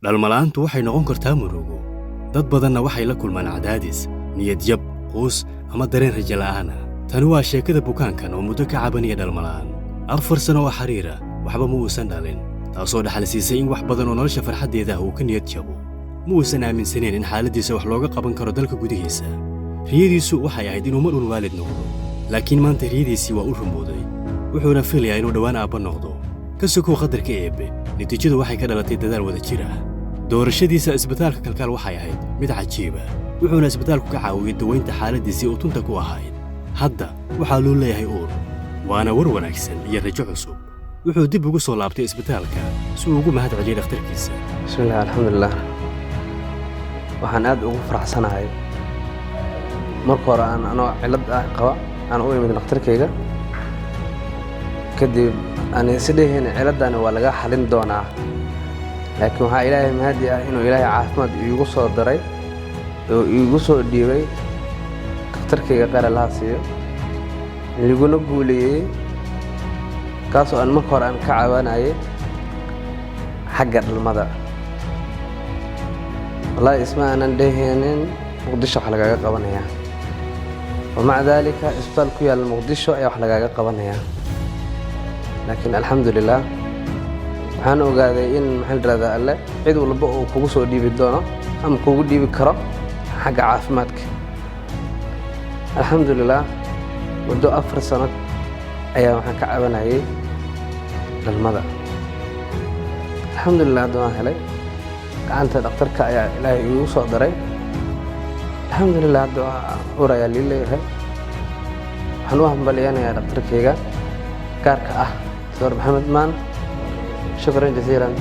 dhalmalaantu waxay noqon kartaa murugo. Dad badanna waxay la kulmaan cadaadis, niyad jab, quus ama dareen rajo la'aan ah. Tani waa sheekada bukaankan oo muddo ka cabanaya dhalmalaan. 4 sano oo xiriira, waxba ma uusan dhalin, taasoo dhaxal siisay in wax badan oo nolosha farxadeeda uu ka niyad jabo. Ma uusan aaminsaneyn in xaaladiisa wax looga qaban karo dalka gudihiisa. Riyadiisu waxay ahayd inuu mar uun waalid noqdo, laakiin maanta riyadiisii waa u rumowday. Wuxuuna filayaa inuu dhawaan aabba noqdo. Ka sokow qadarka Eebbe, natiijadu waxay ka dhalatay dadaal wada jir ah. doorashadiisa isbitaalka kalkaal waxay ahayd mid cajiib ah. Wuxuuna isbitaalku ka caawiyay daweynta xaaladiisii oo tunta ku ahayd. Hadda waxaa loo leeyahay uur, waana war wanaagsan iyo rajo cusub. wuxuu dib ugu soo laabtay isbitaalka si uu ugu mahad celiyay dhakhtarkiisa. bismillaah alxamdulillaah waxaan aad ugu faraxsanahay marka hore anoo cilad qaba aan u imid dhakhtarkayga kadib aan sideen ciladani waa laga xalin doonaa laakiin waxa ilaahay mahadi ah inuu ilaahay caafimaad iigu soo daray oo iigu soo dhiibay dhakhtarkayga qaar la siiyo liguna guuleeyay kaasoo aan marka hore aan ka caawinayay xagga dhalmada wallahi isma aanan dheheenin muqdisho wax lagaga qabanaya ومع ذلك اسبتال ku yaal muqdisho ayaa wax lagaga qabanaya laakiin alxamdulillah waxaan ogaaday in maxal raada alle cid walba oo kugu soo dhiibi doono ama kugu dhiibi karo xagga caafimaadka alxamdulillah muddo 4 sano ayaa waxaan ka caawinayay dhalmada alxamdulillah waan helay gacanta dhakhtarka ayaa ilaahay igu soo daray alxamdulillah uraya liileeyahay waxaan u hambaliyanayaa dhakhtarkayga gaarka ah Dr. Maxamed Maan shukran jaziilan